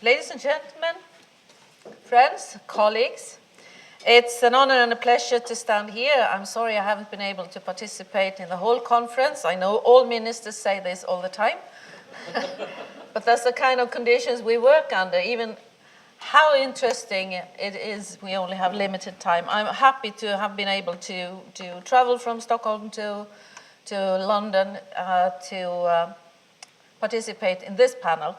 Ladies and gentlemen, friends, colleagues, it's an honor and a pleasure to stand here. I'm sorry I haven't been able to participate in the whole conference. I know all ministers say this all the time, but that's the kind of conditions we work under. Even how interesting it is, we only have limited time. I'm happy to have been able to travel from Stockholm to London to participate in this panel.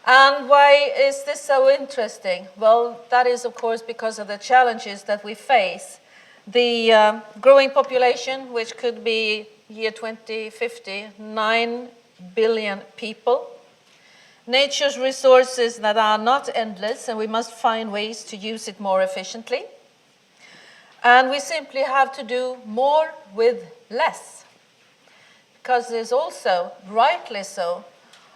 And why is this so interesting? Well, that is, of course, because of the challenges that we face. The growing population, which could be year 2050, 9 billion people. Nature's resources that are not endless, and we must find ways to use it more efficiently. And we simply have to do more with less. Because there's also, rightly so,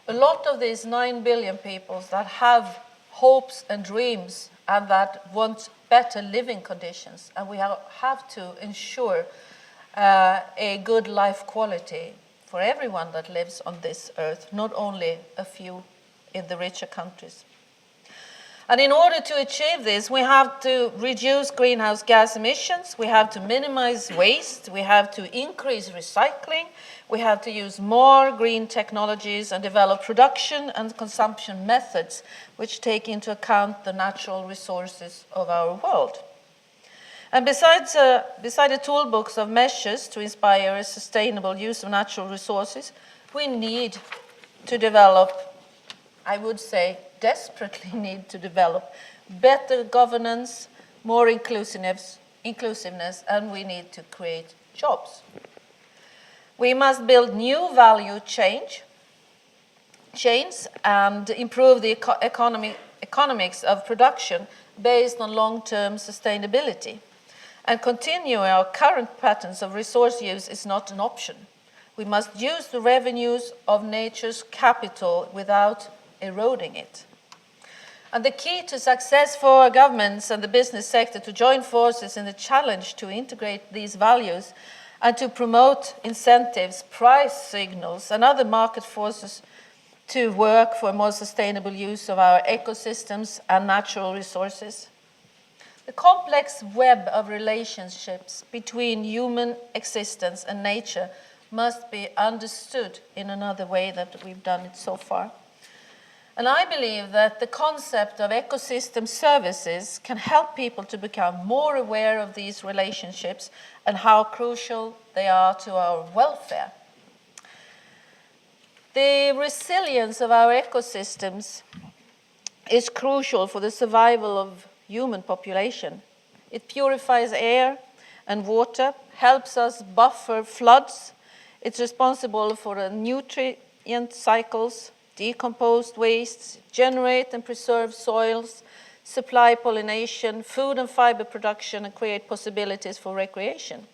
a lot of these 9 billion people that have hopes and dreams and that want better living conditions. And we have to ensure a good life quality for everyone that lives on this earth, not only a few in the richer countries. And in order to achieve this, we have to reduce greenhouse gas emissions, we have to minimize waste, we have to increase recycling, we have to use more green technologies and develop production and consumption methods which take into account the natural resources of our world. And beside a toolbox of measures to inspire a sustainable use of natural resources, we need to develop, I would say, desperately need to develop better governance, more inclusiveness, and we need to create jobs. We must build new value chains and improve the economics of production based on long-term sustainability. And continue our current patterns of resource use is not an option. We must use the revenues of nature's capital without eroding it. And the key to success for our governments and the business sector to join forces in the challenge to integrate these values and to promote incentives, price signals, and other market forces to work for a more sustainable use of our ecosystems and natural resources. The complex web of relationships between human existence and nature must be understood in another way than we've done it so far. And I believe that the concept of ecosystem services can help people to become more aware of these relationships and how crucial they are to our welfare. The resilience of our ecosystems is crucial for the survival of human population. It purifies air and water, helps us buffer floods. It's responsible for the nutrient cycles, decompose wastes, generate and preserve soils, supply pollination, food and fiber production, and create possibilities for recreation.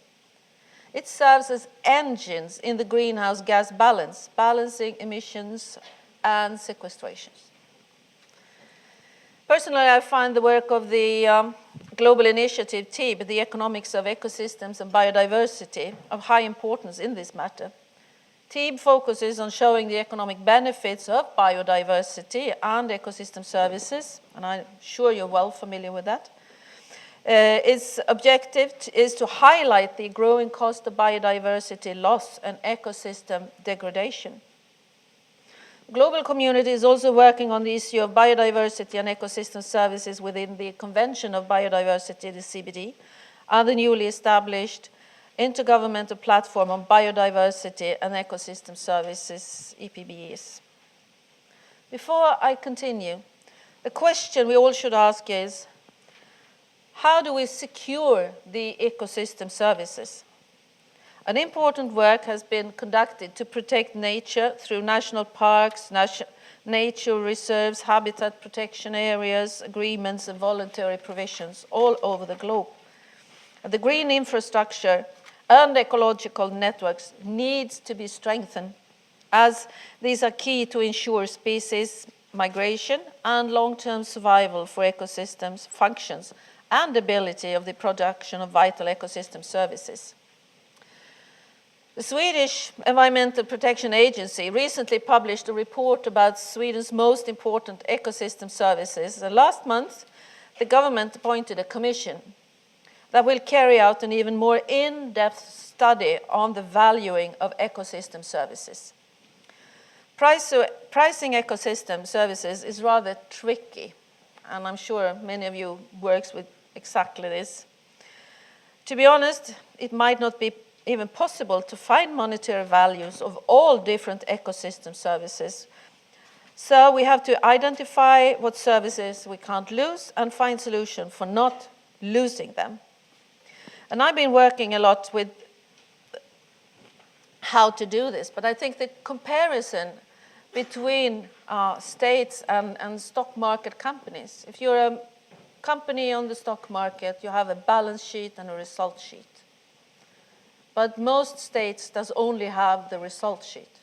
It serves as engines in the greenhouse gas balance, balancing emissions and sequestrations. Personally, I find the work of the Global Initiative team, the economics of ecosystems and biodiversity, of high importance in this matter. TEEB focuses on showing the economic benefits of biodiversity and ecosystem services, and I'm sure you're well familiar with that. Its objective is to highlight the growing cost of biodiversity loss and ecosystem degradation. The global community is also working on the issue of biodiversity and ecosystem services within the Convention of Biodiversity, the CBD, and the newly established Intergovernmental Platform on Biodiversity and Ecosystem Services, EPBES. Before I continue, the question we all should ask is, how do we secure the ecosystem services? An important work has been conducted to protect nature through national parks, nature reserves, habitat protection areas, agreements, and voluntary provisions all over the globe. The green infrastructure and ecological networks needs to be strengthened, as these are key to ensure species migration and long-term survival for ecosystems, functions, and ability of the production of vital ecosystem services. The Swedish Environmental Protection Agency recently published a report about Sweden's most important ecosystem services. And last month, the government appointed a commission that will carry out an even more in-depth study on the valuing of ecosystem services. Pricing ecosystem services is rather tricky, and I'm sure many of you works with exactly this. To be honest, it might not be even possible to find monetary values of all different ecosystem services. So we have to identify what services we can't lose and find solutions for not losing them. And I've been working a lot with how to do this, but I think the comparison between states and stock market companies, if you're a company on the stock market, you have a balance sheet and a result sheet. But most states does only have the result sheet.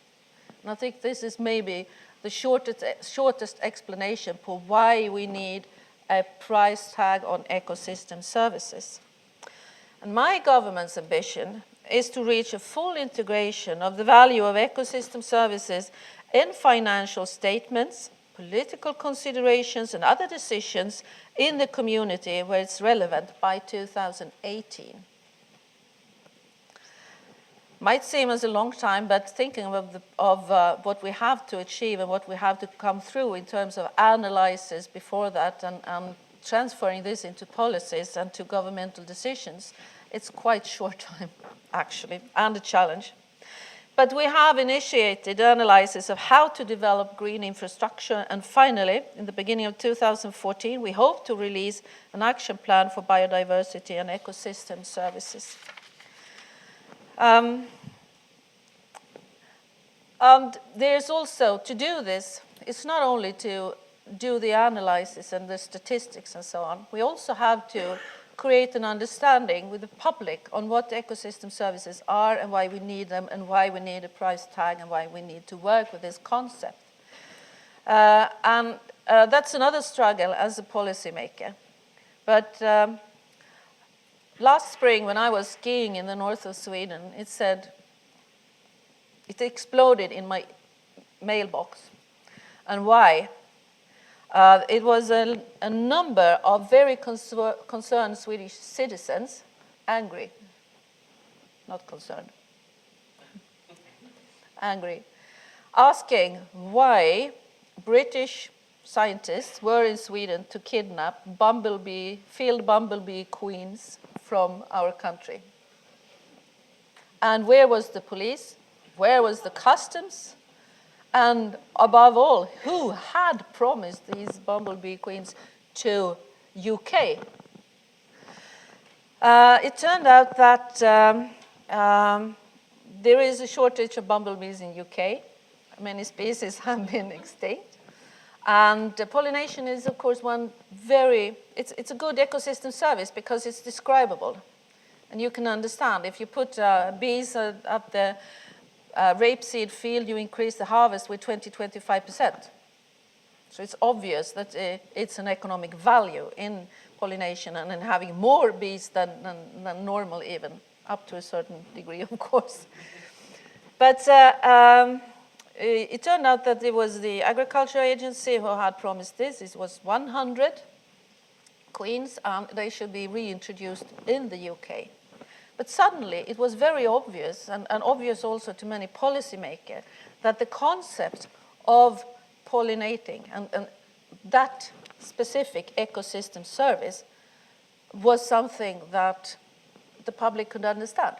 And I think this is maybe the shortest explanation for why we need a price tag on ecosystem services. And my government's ambition is to reach a full integration of the value of ecosystem services in financial statements, political considerations, and other decisions in the community where it's relevant by 2018. Might seem as a long time, but thinking of what we have to achieve and what we have to come through in terms of analysis before that and transferring this into policies and to governmental decisions, it's quite short time, actually, and a challenge. But we have initiated analysis of how to develop green infrastructure, and finally, in the beginning of 2014, we hope to release an action plan for biodiversity and ecosystem services. And there's also, to do this, it's not only to do the analysis and the statistics and so on, we also have to create an understanding with the public on what ecosystem services are and why we need them and why we need a price tag and why we need to work with this concept. And that's another struggle as a policymaker. But last spring when I was skiing in the north of Sweden, it exploded in my mailbox. And why? It was a number of very concerned Swedish citizens, angry, not concerned, angry, asking why British scientists were in Sweden to kidnap field bumblebee queens from our country. And where was the police? Where was the customs? And above all, who had promised these bumblebee queens to UK? It turned out that there is a shortage of bumblebees in UK. Many species have been extinct. And pollination is, of course, it's a good ecosystem service because it's describable. And you can understand, if you put bees at the rapeseed field, you increase the harvest with 20-25%. So it's obvious that it's an economic value in pollination and in having more bees than normal, even up to a certain degree, of course. But it turned out that it was the Agriculture Agency who had promised this. It was 100 queens, and they should be reintroduced in the UK. But suddenly, it was very obvious, and obvious also to many policymakers, that the concept of pollinating and that specific ecosystem service was something that the public could understand.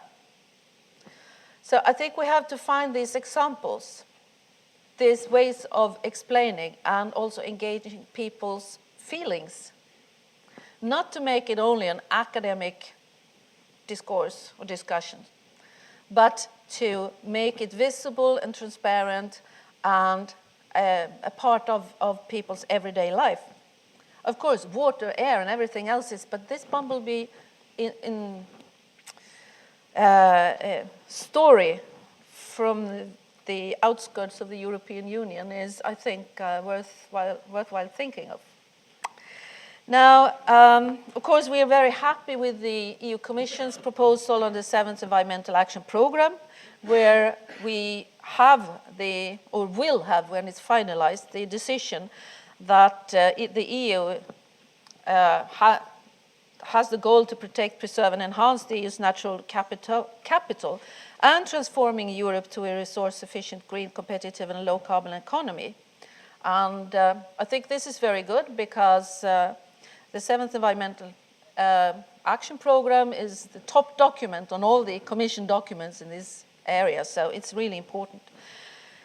So I think we have to find these examples, these ways of explaining and also engaging people's feelings, not to make it only an academic discourse or discussion, but to make it visible and transparent and a part of people's everyday life. Of course, water, air, and everything else is, but this bumblebee story from the outskirts of the European Union is, I think, worthwhile thinking of. Now, of course, we are very happy with the EU Commission's proposal on the 7th Environmental Action Programme, where we have or will have, when it's finalized, the decision that the EU has the goal to protect, preserve, and enhance the EU's natural capital and transforming Europe to a resource-efficient, green, competitive, and low-carbon economy. And I think this is very good because the 7th Environmental Action Programme is the top document on all the Commission documents in this area, so it's really important.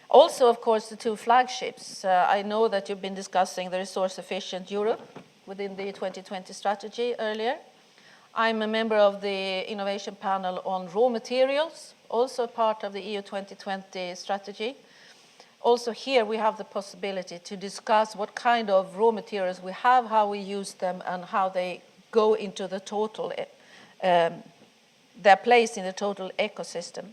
Also, of course, the 2 flagships. I know that you've been discussing the resource-efficient Europe within the 2020 strategy earlier. I'm a member of the innovation panel on raw materials, also part of the EU 2020 strategy. Also here we have the possibility to discuss what kind of raw materials we have, how we use them, and how they go into the total, their place in the total ecosystem.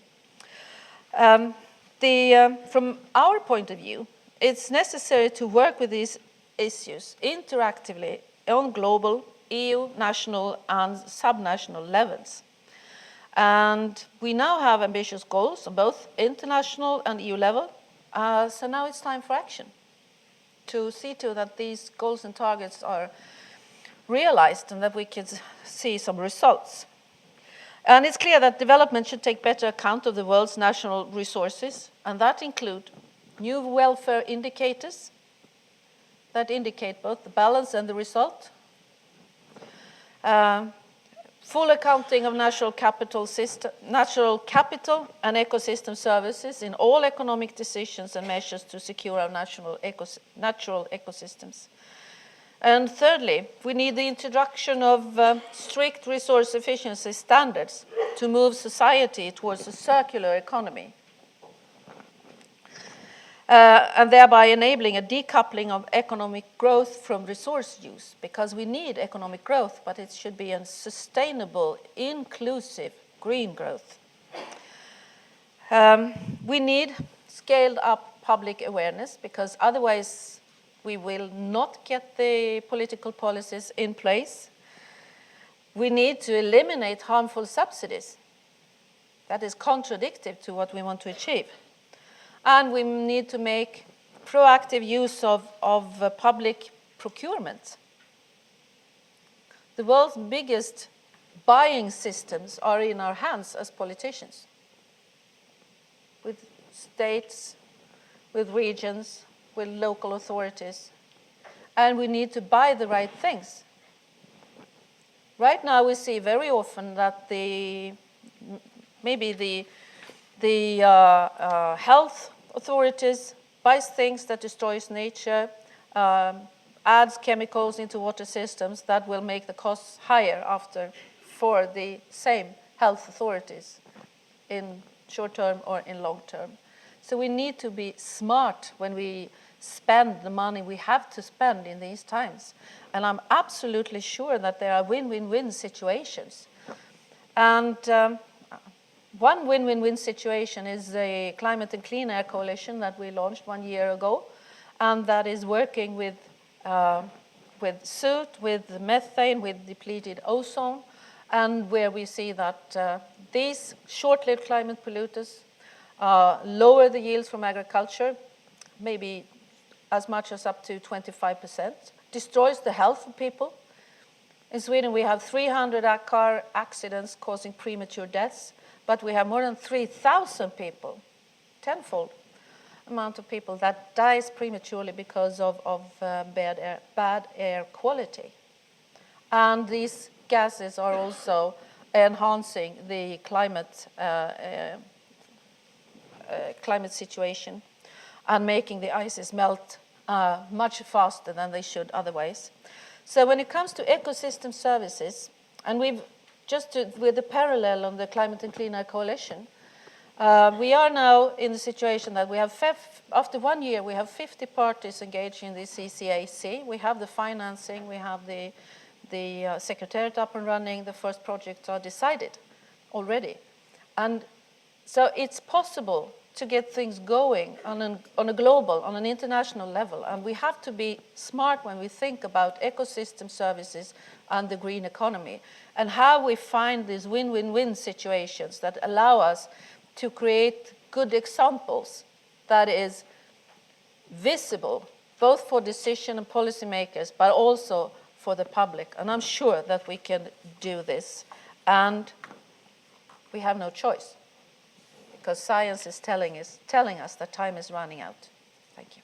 From our point of view, it's necessary to work with these issues interactively on global, EU, national, and subnational levels. And we now have ambitious goals on both international and EU level. So now it's time for action to see to that these goals and targets are realized and that we can see some results. And it's clear that development should take better account of the world's national resources, and that include new welfare indicators that indicate both the balance and the result, full accounting of natural capital and ecosystem services in all economic decisions and measures to secure our natural ecosystems. And thirdly, we need the introduction of strict resource efficiency standards to move society towards a circular economy, and thereby enabling a decoupling of economic growth from resource use, because we need economic growth, but it should be a sustainable, inclusive, green growth. We need scaled up public awareness, because otherwise we will not get the political policies in place. We need to eliminate harmful subsidies. That is contradictory to what we want to achieve. And we need to make proactive use of public procurement. The world's biggest buying systems are in our hands as politicians, with states, with regions, with local authorities. And we need to buy the right things. Right now we see very often that maybe the health authorities buys things that destroys nature, adds chemicals into water systems that will make the costs higher for the same health authorities in short term or in long term. So we need to be smart when we spend the money we have to spend in these times. And I'm absolutely sure that there are win-win-win situations. And one win-win-win situation is the Climate and Clean Air Coalition that we launched 1 year ago, and that is working with soot, with methane, with depleted ozone, and where we see that these short-lived climate polluters lower the yields from agriculture, maybe as much as up to 25%, destroys the health of people. In Sweden, we have 300 car accidents causing premature deaths, but we have more than 3,000 people, tenfold amount of people that dies prematurely because of bad air quality. And these gases are also enhancing the climate situation and making the ices melt much faster than they should otherwise. So when it comes to ecosystem services, and with the parallel on the Climate and Clean Air Coalition, we are now in the situation that we have, after 1 year, we have 50 parties engaged in the CCAC. We have the financing, we have the secretariat up and running, the first projects are decided already. And so it's possible to get things going on a global, on an international level. And we have to be smart when we think about ecosystem services and the green economy, and how we find these win-win-win situations that allow us to create good examples that is visible, both for decision and policymakers, but also for the public. And I'm sure that we can do this. And we have no choice, because science is telling us that time is running out. Thank you.